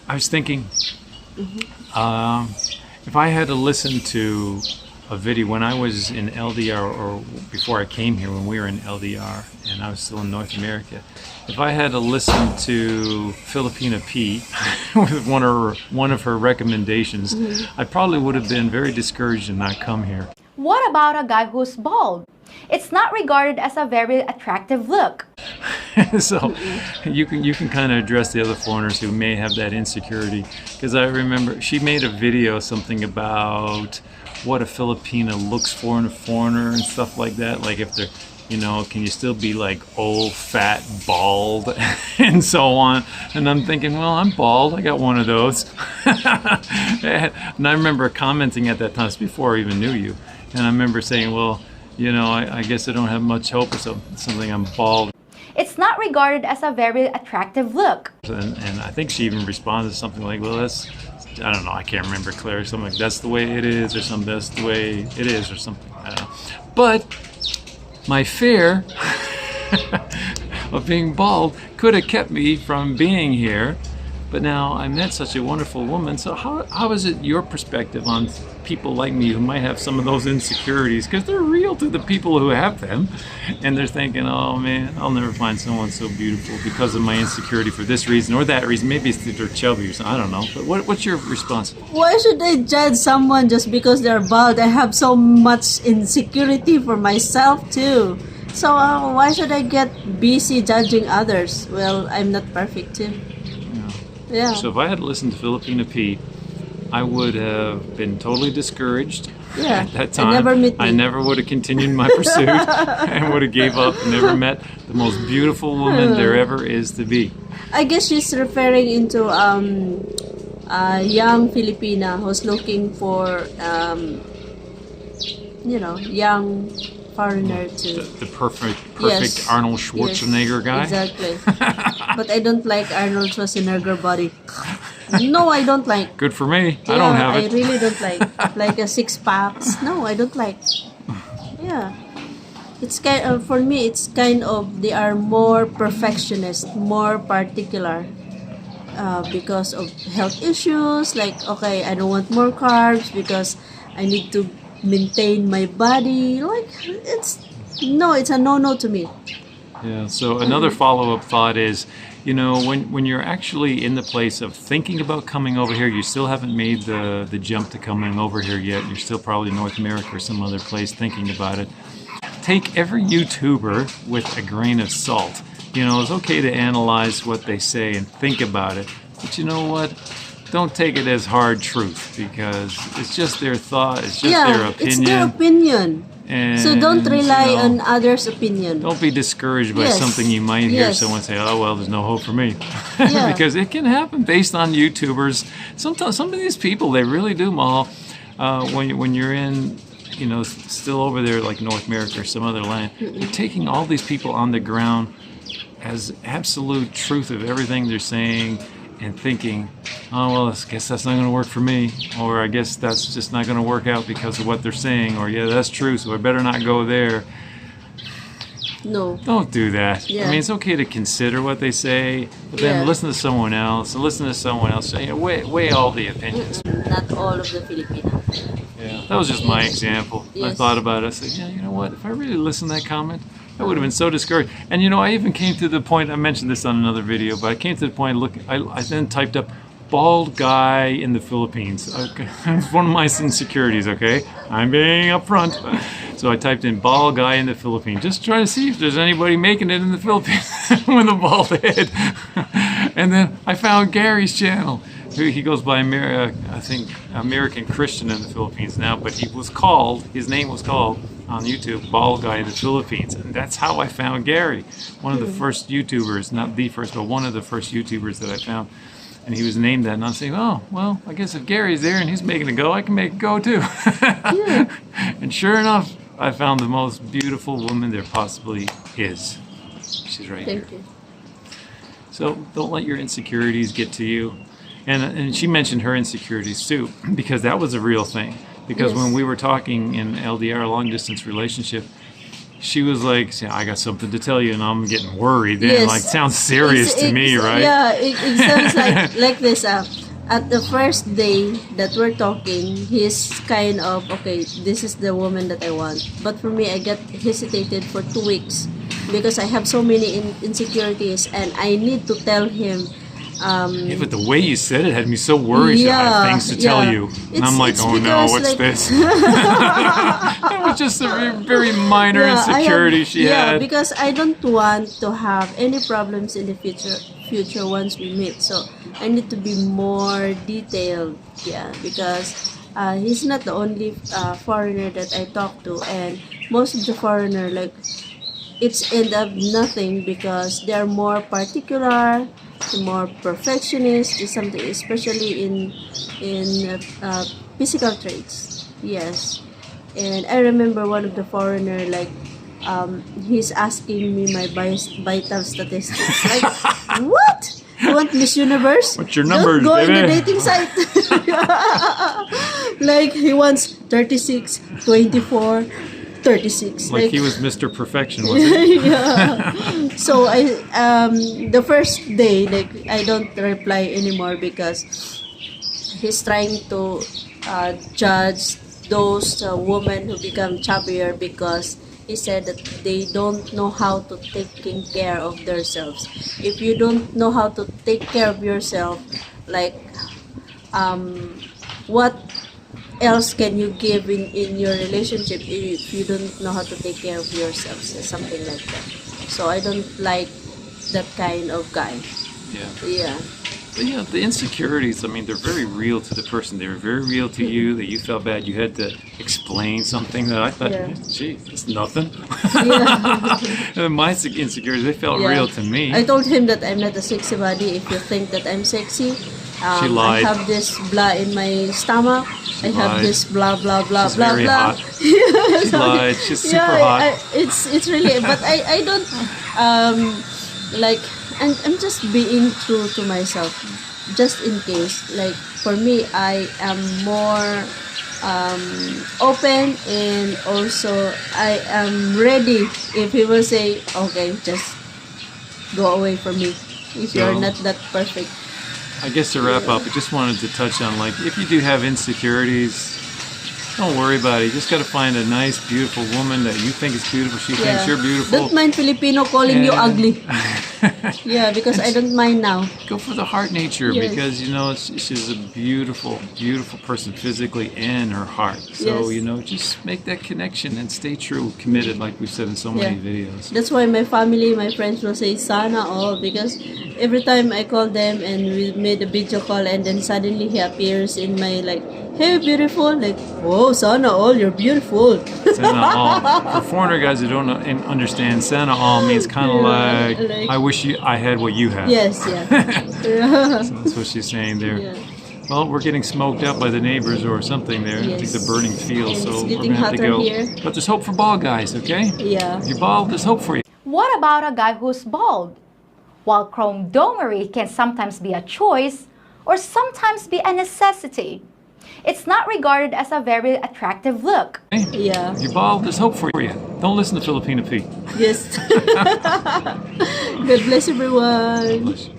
I was thinking, if I had to listen to a video when I was in LDR or before I came here, when we were in LDR and I was still in North America, if I had to listen to Filipina Pea with one of her recommendations, I probably would have been very discouraged and not come here. What about a guy who's bald? It's not regarded as a very attractive look. So you can kind of address the other foreigners who may have that insecurity, because I remember she made a video something about what a Filipina looks for in a foreigner and stuff like that, like if they're, you know, can you still be like old, fat, bald, and so on. And I'm thinking, well, I'm bald, I got one of those. And I remember commenting at that time, it's before I even knew you, and I remember saying, well, you know, I guess I don't have much hope or something, I'm bald. It's not regarded as a very attractive look. And I think she even responded to something like, well, that's, I don't know, I can't remember clearly, something like, that's the way it is, or something, that's the way it is, or something, I don't know. But my fear of being bald could have kept me from being here. But now I met such a wonderful woman. So how is it your perspective on people like me who might have some of those insecurities? Because they're real to the people who have them. And they're thinking, oh man, I'll never find someone so beautiful because of my insecurity for this reason or that reason. Maybe it's that they're chubby or something. I don't know. But what's your response? Why should I judge someone just because they're bald? I have so much insecurity for myself too. So why should I get busy judging others? Well, I'm not perfect too. Yeah. So if I had listened to Filipina Pea, I would have been totally discouraged at that time. I never would have continued my pursuit and would have gave up and never met the most beautiful woman there ever is to be. I guess she's referring into a young Filipina who's looking for, you know, young foreigner to... The perfect yes. Arnold Schwarzenegger guy? Exactly. But I don't like Arnold Schwarzenegger body. No, I don't like. Good for me. Yeah, I don't have it. I really don't like. Like a six-packs. No, I don't like. Yeah. It's kind of, for me, it's kind of, they are more perfectionist, more particular. Because of health issues. Like, okay, I don't want more carbs because I need to maintain my body. Like, it's a no to me. Yeah, so another follow-up thought is, you know, when you're actually in the place of thinking about coming over here, you still haven't made the jump to coming over here yet, you're still probably in North America or some other place thinking about it. Take every YouTuber with a grain of salt. You know, it's okay to analyze what they say and think about it, but you know what? Don't take it as hard truth, because it's just their thought, it's just their opinion. It's their opinion. And, so don't rely on others' opinion. Don't be discouraged by something you might hear someone say, oh, well, there's no hope for me. Because it can happen based on YouTubers. Sometimes some of these people, they really do, Mahal. When you're in, you know, still over there like North America or some other land, you're taking all these people on the ground as absolute truth of everything they're saying, and thinking, oh, well, I guess that's not going to work for me, or I guess that's just not going to work out because of what they're saying, or yeah, that's true, so I better not go there. No. Don't do that. Yeah. I mean, it's okay to consider what they say, but then listen to someone else, and listen to someone else. You know, weigh all the opinions. Not all of the Filipinos. Yeah, that was just my example. I thought about it. I said, yeah, you know what? If I really listened to that comment, I would have been so discouraged. And you know, I even came to the point, I mentioned this on another video, but I came to the point, look, I then typed up bald guy in the Philippines. Okay. It's one of my insecurities, okay? I'm being upfront. So I typed in bald guy in the Philippines, just trying to see if there's anybody making it in the Philippines with a bald head. And then I found Gary's channel. He goes by, I think, American Christian in the Philippines now, but his name was called on YouTube, Bald Guy in the Philippines. And that's how I found Gary. One of the first YouTubers, not the first, but one of the first YouTubers that I found. And he was named that. And I'm saying, oh, well, I guess if Gary's there and he's making it go, I can make it go too. And sure enough, I found the most beautiful woman there possibly is. She's right here. Thank you. So don't let your insecurities get to you. And she mentioned her insecurities too, because that was a real thing. Because when we were talking in LDR, long distance relationship, she was like, "See, I got something to tell you," and I'm getting worried. And Yes. like, sounds serious to me, right? Yeah, it sounds like this. At the first day that we're talking, he's kind of, okay, this is the woman that I want. But for me, I get hesitated for 2 weeks because I have so many insecurities and I need to tell him. Yeah, but the way you said it had me so worried. I have things to tell you, and I'm like, oh no, what's this? It was just a very minor insecurity she had. Yeah, because I don't want to have any problems in the future once we meet. So I need to be more detailed. Yeah, because he's not the only foreigner that I talk to, and most of the foreigner, like, it's end up nothing because they're more particular, more perfectionist, is something, especially in physical traits. Yes, and I remember one of the foreigner, like, he's asking me my vital statistics. Like, what? You want Miss Universe? What's your numbers, Don't go baby? in the dating site. Like, he wants 36, 24, 36. Like he was Mr. Perfection, was he? Yeah. So the first day, like, I don't reply anymore because he's trying to judge those women who become chubbier because he said that they don't know how to taking care of themselves. If you don't know how to take care of yourself, like, what else can you give in your relationship if you don't know how to take care of yourself? Something like that. So I don't like that kind of guy. Yeah. But yeah, the insecurities, I mean, they're very real to the person. They were very real to you, that you felt bad. You had to explain something that I thought, gee, it's nothing. And my insecurities, they felt real to me. I told him that I'm not a sexy body. If you think that I'm sexy, She lied. I have this blah in my stomach. I have this blah blah blah She's blah very blah. hot. She lied. She's super hot. It's really, but I don't like. I'm just being true to myself, just in case. Like, for me, I am more open, and also I am ready if he will say, okay, just go away from me if you're not that perfect. I guess to wrap up, I just wanted to touch on, like, if you do have insecurities, don't worry about it. You just got to find a nice, beautiful woman that you think is beautiful. She thinks you're beautiful. Don't mind Filipino calling you ugly. Yeah, because I don't mind now. Go for the heart nature, because, you know, she's a beautiful, beautiful person physically and her heart. So, you know, just make that connection and stay true, committed, like we've said in so many videos. That's why my family, my friends will say sana all, because every time I call them and we made a video call, and then suddenly he appears in my, like, hey, beautiful, like, oh, sana all, you're beautiful. Sana all. For foreigner guys who don't know and understand, sana all means kind of like, I wish I had what you have. Yes, yeah. So that's what she's saying there. Well, we're getting smoked up by the neighbors or something there. I think the burning field, so we're going to have to go. But there's hope for bald guys, okay? Yeah. If you're bald, there's hope for you. What about a guy who's bald? While chromodomery can sometimes be a choice or sometimes be a necessity, it's not regarded as a very attractive look. Yeah. If you're bald, there's hope for you. Don't listen to Filipina Pea. Yes. God bless everyone. God bless you.